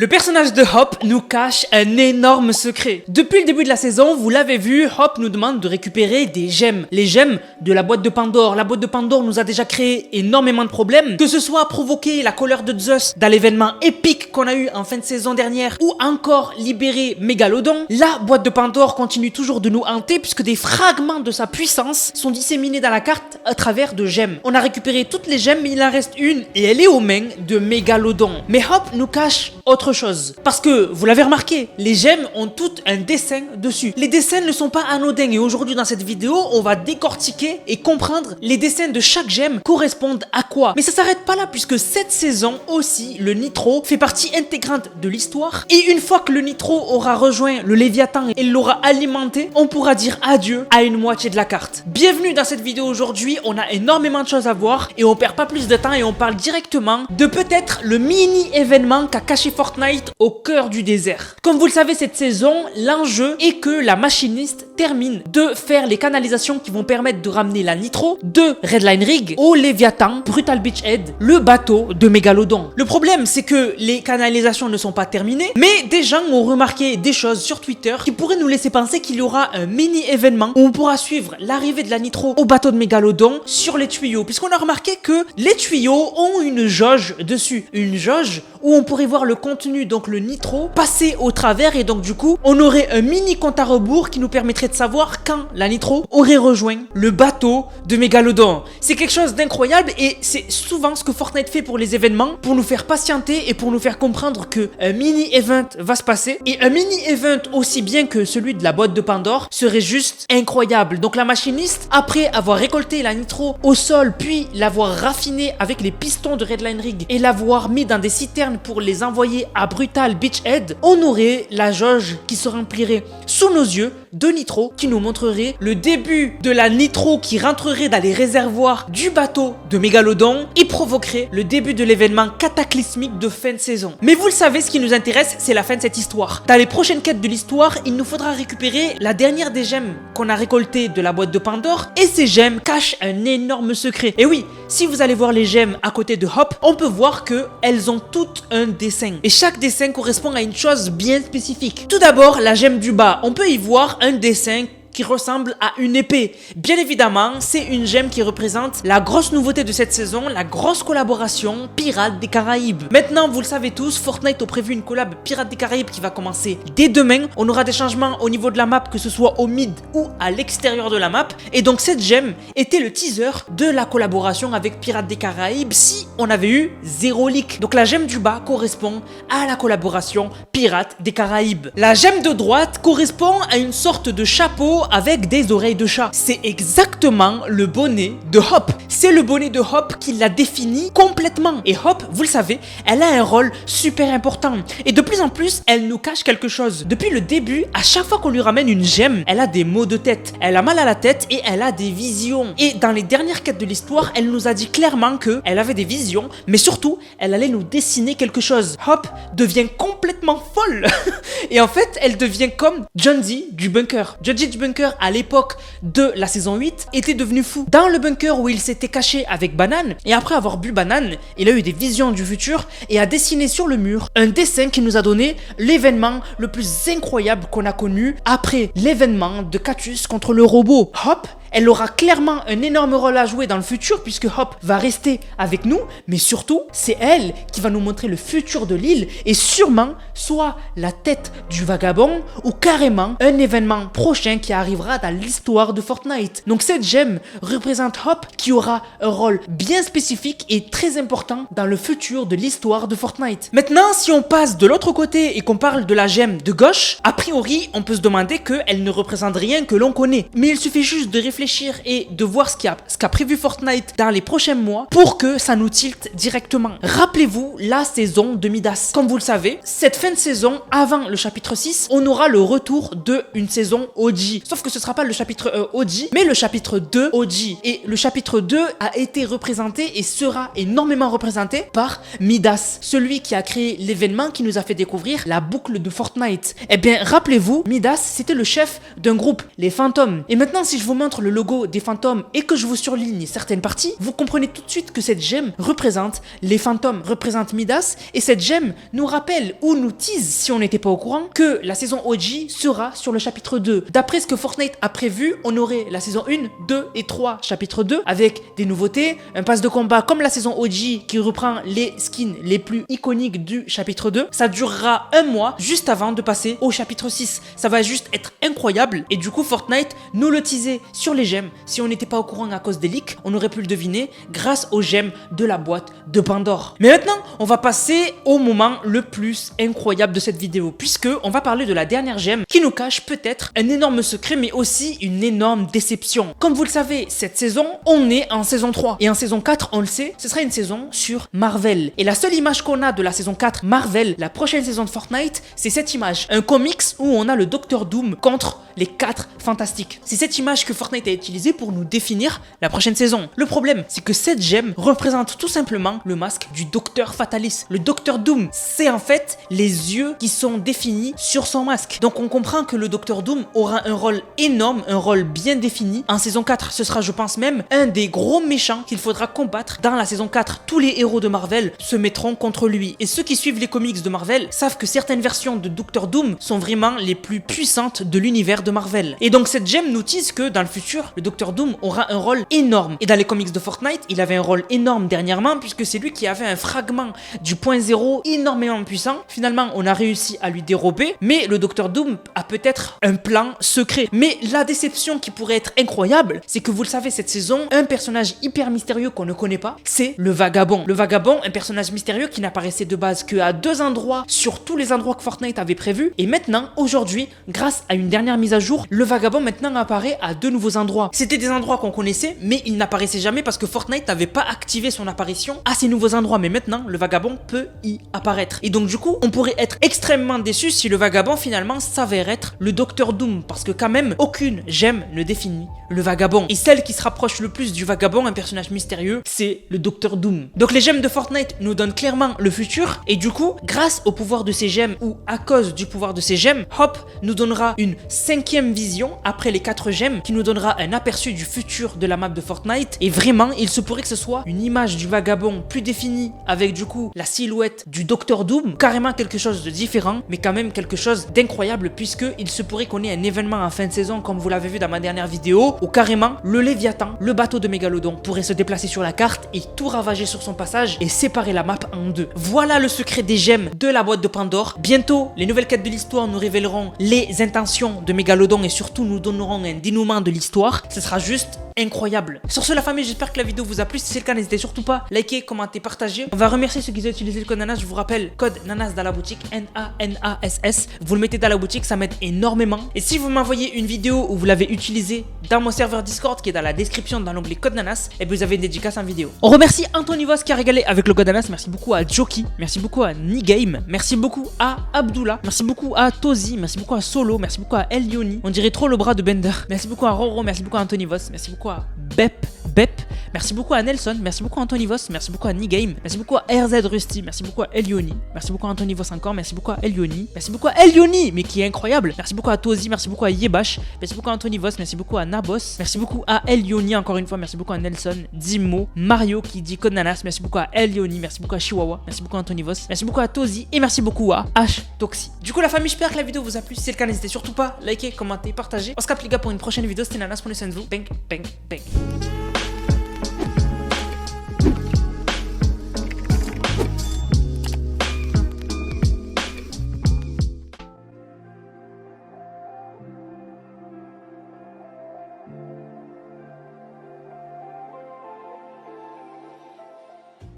Le personnage de Hop nous cache un énorme secret. Depuis le début de la saison, vous l'avez vu, Hop nous demande de récupérer des gemmes. Les gemmes de la boîte de Pandore. La boîte de Pandore nous a déjà créé énormément de problèmes, que ce soit provoquer la colère de Zeus dans l'événement épique qu'on a eu en fin de saison dernière, ou encore libérer Mégalodon. La boîte de Pandore continue toujours de nous hanter puisque des fragments de sa puissance sont disséminés dans la carte à travers de gemmes. On a récupéré toutes les gemmes, mais il en reste une et elle est aux mains de Mégalodon. Mais Hop nous cache autre chose. Parce que, vous l'avez remarqué, les gemmes ont toutes un dessin dessus. Les dessins ne sont pas anodins et aujourd'hui dans cette vidéo, on va décortiquer et comprendre les dessins de chaque gemme correspondent à quoi. Mais ça s'arrête pas là puisque cette saison aussi, le Nitro fait partie intégrante de l'histoire. Et une fois que le Nitro aura rejoint le Léviathan et l'aura alimenté, on pourra dire adieu à une moitié de la carte. Bienvenue dans cette vidéo aujourd'hui, on a énormément de choses à voir et on perd pas plus de temps et on parle directement de peut-être le mini-événement qu'a caché Fortnite au cœur du désert. Comme vous le savez, cette saison, l'enjeu est que la machiniste termine de faire les canalisations qui vont permettre de ramener la Nitro de Redline Rig au Léviathan, Brutal Beachhead, le bateau de Mégalodon. Le problème, c'est que les canalisations ne sont pas terminées, mais des gens ont remarqué des choses sur Twitter qui pourraient nous laisser penser qu'il y aura un mini-événement où on pourra suivre l'arrivée de la Nitro au bateau de Mégalodon sur les tuyaux, puisqu'on a remarqué que les tuyaux ont une jauge dessus, une jauge où on pourrait voir le contenu, donc le Nitro, passer au travers et donc du coup, on aurait un mini compte à rebours qui nous permettrait de savoir quand la Nitro aurait rejoint le bateau de Mégalodon. C'est quelque chose d'incroyable et c'est souvent ce que Fortnite fait pour les événements, pour nous faire patienter et pour nous faire comprendre que un mini-event va se passer. Et un mini-event aussi bien que celui de la boîte de Pandore serait juste incroyable. Donc la machiniste, après avoir récolté la Nitro au sol, puis l'avoir raffinée avec les pistons de Redline Rig et l'avoir mis dans des citernes pour les envoyer à Brutal Beachhead, on aurait la jauge qui se remplirait sous nos yeux de Nitro qui nous montrerait le début de la Nitro qui rentrerait dans les réservoirs du bateau de Mégalodon et provoquerait le début de l'événement cataclysmique de fin de saison. Mais vous le savez, ce qui nous intéresse, c'est la fin de cette histoire. Dans les prochaines quêtes de l'histoire, il nous faudra récupérer la dernière des gemmes qu'on a récoltées de la boîte de Pandore et ces gemmes cachent un énorme secret. Et oui, si vous allez voir les gemmes à côté de Hop, on peut voir que elles ont toutes un dessin. Et chaque dessin correspond à une chose bien spécifique. Tout d'abord, la gemme du bas, on peut y voir un dessin qui ressemble à une épée. Bien évidemment, c'est une gemme qui représente la grosse nouveauté de cette saison, la grosse collaboration Pirates des Caraïbes. Maintenant, vous le savez tous, Fortnite a prévu une collab Pirates des Caraïbes qui va commencer dès demain. On aura des changements au niveau de la map, que ce soit au mid ou à l'extérieur de la map. Et donc cette gemme était le teaser de la collaboration avec Pirates des Caraïbes si on avait eu 0 leak. Donc la gemme du bas correspond à la collaboration Pirates des Caraïbes. La gemme de droite correspond à une sorte de chapeau avec des oreilles de chat. C'est exactement le bonnet de Hop. C'est le bonnet de Hop qui l'a défini complètement. Et Hop, vous le savez, elle a un rôle super important. Et de plus en plus, elle nous cache quelque chose. Depuis le début, à chaque fois qu'on lui ramène une gemme, elle a des maux de tête. Elle a mal à la tête et elle a des visions. Et dans les dernières quêtes de l'histoire, elle nous a dit clairement que elle avait des visions, mais surtout, elle allait nous dessiner quelque chose. Hop devient complètement folle. Et en fait, elle devient comme John-D du bunker. John-D du bunker à l'époque de la saison 8 était devenu fou. Dans le bunker où il s'était caché avec Banane, et après avoir bu Banane, il a eu des visions du futur et a dessiné sur le mur un dessin qui nous a donné l'événement le plus incroyable qu'on a connu après l'événement de Catus contre le robot. Hop, elle aura clairement un énorme rôle à jouer dans le futur puisque Hop va rester avec nous, mais surtout, c'est elle qui va nous montrer le futur de l'île et sûrement soit la tête du vagabond ou carrément un événement prochain qui arrivera dans l'histoire de Fortnite. Donc cette gemme représente Hop qui aura un rôle bien spécifique et très important dans le futur de l'histoire de Fortnite. Maintenant, si on passe de l'autre côté et qu'on parle de la gemme de gauche, a priori, on peut se demander qu'elle ne représente rien que l'on connaît. Mais il suffit juste de réfléchir et de voir ce qu'a prévu Fortnite dans les prochains mois pour que ça nous tilte directement. Rappelez-vous la saison de Midas. Comme vous le savez, cette fin de saison, avant le chapitre 6, on aura le retour d'une saison OG. Sauf que ce sera pas le chapitre OG, mais le chapitre 2 OG. Et le chapitre 2 a été représenté et sera énormément représenté par Midas, celui qui a créé l'événement qui nous a fait découvrir la boucle de Fortnite. Eh bien, rappelez-vous, Midas, c'était le chef d'un groupe, les Fantômes. Et maintenant, si je vous montre le logo des fantômes et que je vous surligne certaines parties, vous comprenez tout de suite que cette gemme représente les fantômes, représente Midas, et cette gemme nous rappelle ou nous tease, si on n'était pas au courant, que la saison OG sera sur le chapitre 2. D'après ce que Fortnite a prévu, on aurait la saison 1, 2 et 3 chapitre 2 avec des nouveautés, un pass de combat comme la saison OG qui reprend les skins les plus iconiques du chapitre 2. Ça durera un mois juste avant de passer au chapitre 6. Ça va juste être incroyable et du coup Fortnite nous le teasait sur les gemmes. Si on n'était pas au courant à cause des leaks, on aurait pu le deviner grâce aux gemmes de la boîte de Pandore. Mais maintenant, on va passer au moment le plus incroyable de cette vidéo puisque on va parler de la dernière gemme qui nous cache peut-être un énorme secret mais aussi une énorme déception. Comme vous le savez, cette saison, on est en saison 3 et en saison 4, on le sait, ce sera une saison sur Marvel. Et la seule image qu'on a de la saison 4 Marvel, la prochaine saison de Fortnite, c'est cette image. Un comics où on a le Docteur Doom contre les 4 fantastiques. C'est cette image que Fortnite a utilisée pour nous définir la prochaine saison. Le problème, c'est que cette gemme représente tout simplement le masque du Docteur Fatalis. Le Docteur Doom, c'est en fait les yeux qui sont définis sur son masque. Donc on comprend que le Docteur Doom aura un rôle énorme, un rôle bien défini. En saison 4, ce sera, je pense même, un des gros méchants qu'il faudra combattre dans la saison 4. Tous les héros de Marvel se mettront contre lui. Et ceux qui suivent les comics de Marvel savent que certaines versions de Docteur Doom sont vraiment les plus puissantes de l'univers de Marvel. Et donc cette gemme nous tease que dans le futur, le Docteur Doom aura un rôle énorme. Et dans les comics de Fortnite, il avait un rôle énorme dernièrement puisque c'est lui qui avait un fragment du point zéro énormément puissant. Finalement, on a réussi à lui dérober, mais le Docteur Doom a peut-être un plan secret. Mais la déception qui pourrait être incroyable, c'est que vous le savez, cette saison, un personnage hyper mystérieux qu'on ne connaît pas, c'est le Vagabond. Le Vagabond, un personnage mystérieux qui n'apparaissait de base qu'à 2 endroits sur tous les endroits que Fortnite avait prévus. Et maintenant, aujourd'hui, grâce à une dernière mise à jour, le Vagabond maintenant apparaît à 2 nouveaux endroits. C'était des endroits qu'on connaissait, mais il n'apparaissait jamais parce que Fortnite n'avait pas activé son apparition à ces nouveaux endroits. Mais maintenant, le Vagabond peut y apparaître. Et donc du coup, on pourrait être extrêmement déçu si le Vagabond finalement s'avère être le Docteur Doom, parce que quand même, aucune gemme ne définit le Vagabond. Et celle qui se rapproche le plus du Vagabond, un personnage mystérieux, c'est le Docteur Doom. Donc les gemmes de Fortnite nous donnent clairement le futur, et du coup, grâce au pouvoir de ces gemmes, ou à cause du pouvoir de ces gemmes, Hop nous donnera une 5e vision après les 4 gemmes, qui nous donnera un aperçu du futur de la map de Fortnite. Et vraiment, il se pourrait que ce soit une image du Vagabond plus définie, avec du coup la silhouette du Docteur Doom, carrément quelque chose de différent, mais quand même quelque chose d'incroyable, puisque il se pourrait qu'on ait un événement en fin de saison, comme vous l'avez vu dans ma dernière vidéo, où carrément le Léviathan, le bateau de Mégalodon, pourrait se déplacer sur la carte et tout ravager sur son passage et séparer la map en 2. Voilà le secret des gemmes de la boîte de Pandore. Bientôt, les nouvelles quêtes de l'histoire nous révéleront les intentions de Mégalodon et surtout nous donneront un dénouement de l'histoire. Ce sera juste incroyable. Sur ce, la famille, j'espère que la vidéo vous a plu. Si c'est le cas, n'hésitez surtout pas à liker, commenter, partager. On va remercier ceux qui ont utilisé le code Nanas. Je vous rappelle, code Nanas dans la boutique, N-A-N-A-S-S. Vous le mettez dans la boutique, ça m'aide énormément. Et si vous m'envoyez une vidéo où vous l'avez utilisé dans mon serveur Discord qui est dans la description dans l'onglet code Nanas, et vous avez une dédicace en vidéo. On remercie Anthony Voss qui a régalé avec le code Nanas. Merci beaucoup à Joki. Merci beaucoup à Nigame. Merci beaucoup à Abdullah. Merci beaucoup à Tozi. Merci beaucoup à Solo. Merci beaucoup à Elioni. On dirait trop le bras de Bender. Merci beaucoup à Roro. Merci beaucoup à Anthony Voss. Merci beaucoup à Bep. Merci beaucoup à Nelson. Merci beaucoup à Anthony Voss. Merci beaucoup à Nigame. Merci beaucoup à RZ Rusty. Merci beaucoup à Elioni. Merci beaucoup à Anthony Voss encore. Merci beaucoup à Elioni. Merci beaucoup à Elioni, mais qui est incroyable. Merci beaucoup à Tozi. Merci beaucoup à Yebash. Merci beaucoup à Anthony Voss. Merci beaucoup à Nabos. Merci beaucoup à Elioni encore une fois. Merci beaucoup à Nelson, Dimo, Mario qui dit code Nanas. Merci beaucoup à Elioni. Merci beaucoup à Chihuahua. Merci beaucoup à Anthony Voss. Merci beaucoup à Tozi. Et merci beaucoup à H Toxi. Du coup, la famille, j'espère que la vidéo vous a plu. Si c'est le cas, n'hésitez surtout pas à liker, commenter, partager. On se capte les gars pour une prochaine vidéo. C'était Nanas, prenez soin de vous. Bang, bang, bang.